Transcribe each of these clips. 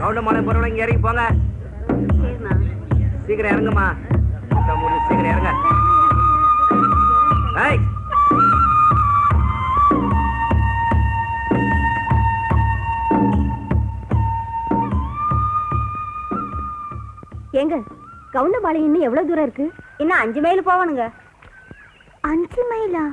கவுண்டமலை போறவங்க இங்க இறங்கி போங்க. சீக்கிரம் இறங்குமா, சீக்கிரம் இறங்க. ஏங்க, கவுண்டபாளையம் இன்னும் எவ்வளவு தூரம் இருக்கு? இன்னும் 5 மைல் போகணுங்க. 5 மைலா?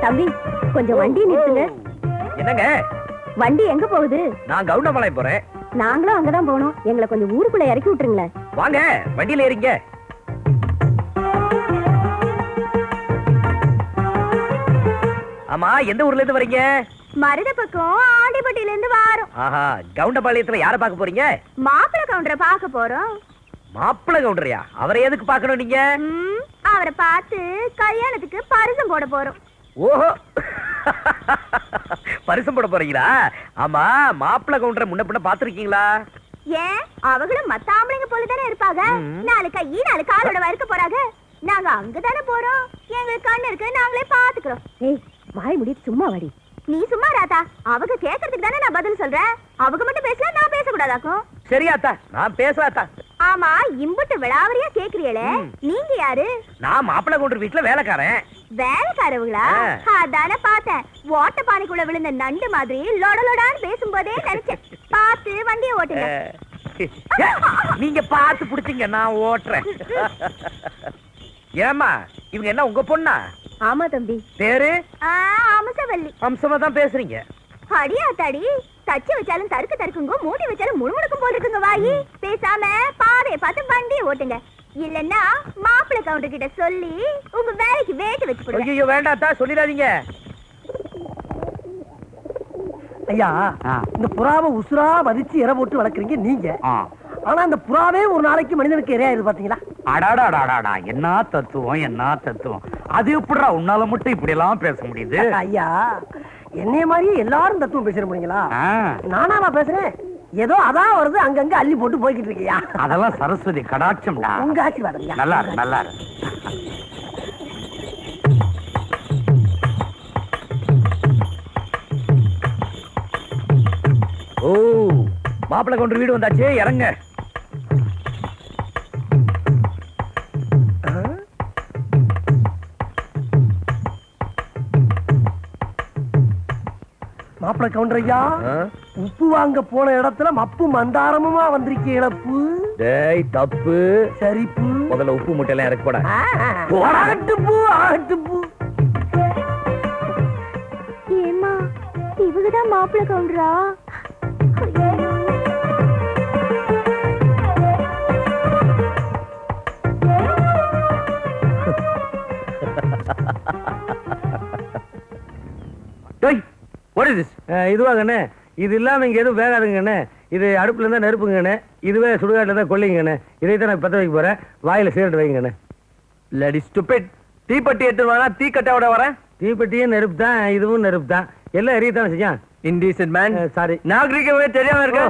தம்பி, கொஞ்சம் வண்டி நிறுத்துங்க. என்னங்க வண்டி எங்க போகுது? நான் கவுண்டமலை போறேன். நாங்களும் அங்கதான் போகணும். எங்களை கொஞ்சம் ஊருக்குள்ள இறக்கி விட்டுருங்களேன். வாங்க, வண்டியில ஏறிங்க. ஆமா, எந்த ஊர்ல இருந்து வரீங்க? மருத பக்கம் ஆண்டிப்பட்டியில இருந்து வாரோம். ஆஹா, கவுண்டபாளையத்துல யார பாக்க போறீங்க? மாப்பிள்ளை கவுண்டரை பாக்க போறோம். மாப்பிள்ளை கவுண்டரையா? அவரை எதுக்கு பாக்கணும் நீங்க? அவரை பார்த்து கல்யாணத்துக்கு பரிசம் போட போறோம். ஓஹோ, பரிசம் போட போறீங்களா? ஆமா, மாப்பிள்ளை கவுண்டரை முன்ன பின்ன பாத்துருக்கீங்களா? ஏன், அவங்களும் மத்த ஆம்பளைங்க போலதானே இருப்பாங்க. 4 கை 4 காலோட இருக்க போறாங்க. நாங்க அங்கதானே போறோம். எங்களுக்கு கண்ணு இருக்கு, நாங்களே பாத்துக்கிறோம். ஏய், வாய் முடி, சும்மா வாடி. நீ சும்மா ராதா, அவங்க கேக்குறதுக்கு தானே நான் பதில் சொல்றேன். அவங்க மட்டும் பேசலாம், நான் பேசக்கூடாதாக்கும். சரியாத்தா, நான் பேசுறாத்தா. ஆமா, இம்புட்டு விளாவரியா கேக்குறீங்களே, நீங்க யாரு? நான் மாப்பிள்ளை கவுண்டர் வீட்டுல வேலைக்காரன். வேலைக்காரவங்களா? அதானே பார்த்தேன். ஓட்ட பானைக்குள்ள விழுந்த நண்டு மாதிரி லொடலொடான்னு பேசும்போதே நினைச்சேன். பார்த்து வண்டியை ஓட்டுங்க. நீங்க பார்த்து புடிச்சீங்க, நான் ஓட்டுறேன். ஏமா, இவங்க என்ன உங்க பொண்ணா? ஆமா தம்பி. பேரு? அம்சவல்லி. அம்சமா தான் பேசுறீங்க. அடியா தடி, தச்சு வச்சாலும் தருக்குங்க, மூடி வச்சாலும் முழுமுழுக்கும் போல் இருக்குங்க. வாயி பேசாம பாதையை பார்த்து வண்டியை ஓட்டுங்க. இல்லன்னா மாப்பிள்ளை கவுண்டர் கிட்ட சொல்லி உங்க வேலைக்கு வேட்டு வச்சு கொடுங்க. ஐயோ வேண்டாத்தா, சொல்லிடாதீங்க. ஐயா, இந்த புறாவை உசுரா மதிச்சு இற போட்டு வளர்க்குறீங்க நீங்க. ஆனா அந்த புறாவே ஒரு நாளைக்கு மனிதனுக்கு இரையாயிருது பாத்தீங்களா? அடாடாடாடாடா, என்ன தத்துவம், என்ன தத்துவம். அது எப்படிடா உன்னால மட்டும் இப்படி எல்லாம் பேச முடியுது? ஐயா, என்னைய மாதிரியே எல்லாரும் தத்துவம் பேசுற முடியுங்களா? நானா பேசுறேன்? ஏதோ அதான் வருது, அங்கங்க அள்ளி போட்டு போய்கிட்டு இருக்கியா? அதெல்லாம் சரஸ்வதி கடாட்சம்டா. உங்க ஆசீர்வாதம். நல்லா நல்லா. ஓ, மாப்பிள்ளை கவுண்டர் வீடு வந்தாச்சு, இறங்க. மாப்பிள்ளை கவுண்டர் ஐயா, உப்பு வாங்க போன இடத்துல மப்பு மந்தாரமுமா வந்திருக்க இழப்பு. டேய், தப்பு. சரிப்பு. முதல்ல உப்பு மூட்டை எல்லாம் இறக்கி போட. ஏமா, இவங்கதான் மாப்பிள்ளை கவுண்டரா? இதுவாங்கண்ணே, இது இல்லாம இங்க எதுவும் வேகாதுங்கண்ணே. இது அடுப்புல இருந்தா நெருப்புங்கண்ணே, இதுவே சுடுகாட்டுல தான் கொல்லிங்கண்ணே. இதைத்தான் நான் பத்த வைக்க போறேன். வாயில சிகரெட் வைங்கண்ணே. Lady stupid. தீப்பெட்டி எடுத்து வாங்க, தீ கட்டையோட வரேன். தீப்பெட்டியும் நெருப்பு தான், இதுவும் நெருப்பு தான். எல்லாம் எரியத்தானே செய்யும். Indecent man. சாரி, நாகரிகமே தெரியாம இருக்க.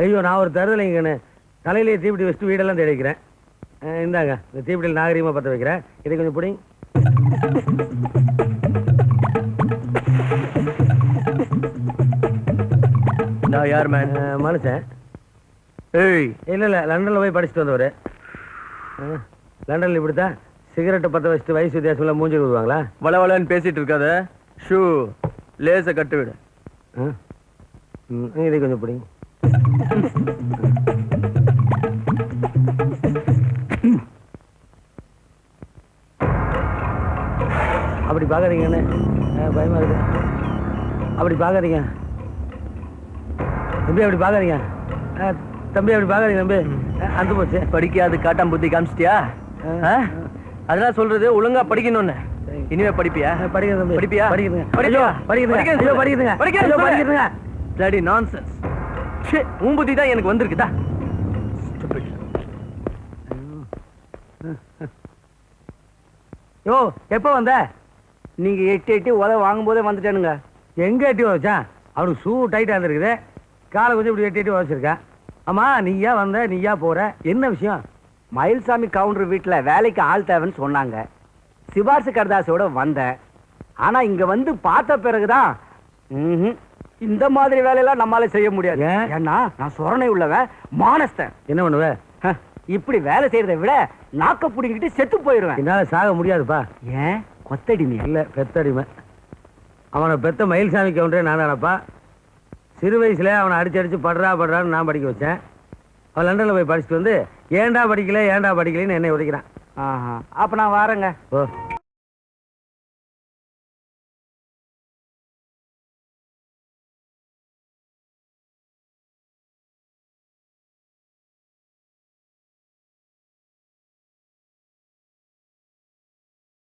ஐயோ, நான் ஒரு தருதலைங்கண்ணே. தலையிலேயே தீப்பெட்டி வச்சுட்டு வீடெல்லாம் தேடி வைக்கிறேன். இந்தாங்க, இந்த தீப்பெட்டியில் நாகரிகமா பத்த வைக்கிறேன். இதை கொஞ்சம் பிடிங்க. நான் யார் மேன்? மனுஷன். ஏய், இல்ல லண்டன்ல போய் படிச்சுட்டு வந்தவரு. லண்டன்ல இப்படித்தான் சிகரெட்டை பத்த வச்சுட்டு வயசு வித்தியாசம் மூஞ்சி விடுவாங்களா? வளவளன்னு பேசிட்டு இருக்காத. ஷூ லேச கட்டு விடு. இதை கொஞ்சம் பிடிங்க. அப்படி பாக்காதீங்கன்னு பயமா இருக்கு. அப்படி பாக்காதீங்க தம்பி, அப்படி பாக்காதீங்க தம்பி, அப்படி பாக்காதீங்க தம்பி. அந்த போச்சு. படிக்காது காட்டாம் புத்தி காமிச்சிட்டியா? அதெல்லாம் சொல்றது ஒழுங்கா படிக்கணும்னு. இனிமே படிப்பியா? படிக்கிறேன் தம்பி. படிப்பியா? படிக்கிறேங்க. படிப்பியா? படிக்கிறேங்க. படிக்கிறேன் ஐயோ, படிக்கிறேங்க. படிக்கிறேன் ஐயோ, சொல்லு. படிக்கிறேங்க. Bloody nonsense. ச்சே, உன் புத்தி தான் எனக்கு வந்திருக்குதா? Stupid. யோ, எப்ப வந்த? நீங்க எட்டி உதவ வாங்கும் போதே வந்துட்டானுங்க. எங்க எட்டி வச்சான்? அவனுக்கு ஷூ டைட்டா இருந்திருக்குது. காலை கொஞ்சம் இப்படி எட்டி வச்சிருக்கேன். ஆமா, நீயா வந்த, நீயா போற, என்ன விஷயம்? மயில்சாமி கவுண்டர் வீட்டுல வேலைக்கு ஆள் தேவைன்னு சொன்னாங்க. சிபார்சு கர்தாசோட வந்தேன். ஆனா இங்க வந்து பார்த்த பிறகுதான் இந்த மாதிரி வேலையெல்லாம் நம்மளால செய்ய முடியாது. ஏன்? ஏன்னா நான் சொரணை உள்ளவன், மானஸ்தன். என்ன பண்ணுவ? இப்படி வேலை செய்யறதை விட நாக்க புடிங்கிட்டு செத்து போயிருவேன். என்னால சாக முடியாதுப்பா. ஏன்? கொத்தடிமை இல்ல, பெத்தடிமை. அவனை பெத்த மயில்சாமி கவுண்டரே நான் தானப்பா. சிறு வயசுல அவனை அடிச்சு படுறான்னு நான் படிக்க வச்சேன். அவன் லண்டன்ல போய் படிச்சுட்டு வந்து ஏன்டா படிக்கலன்னு என்னை உதைக்கிறான். அப்ப நான் வரேங்க. ஓ.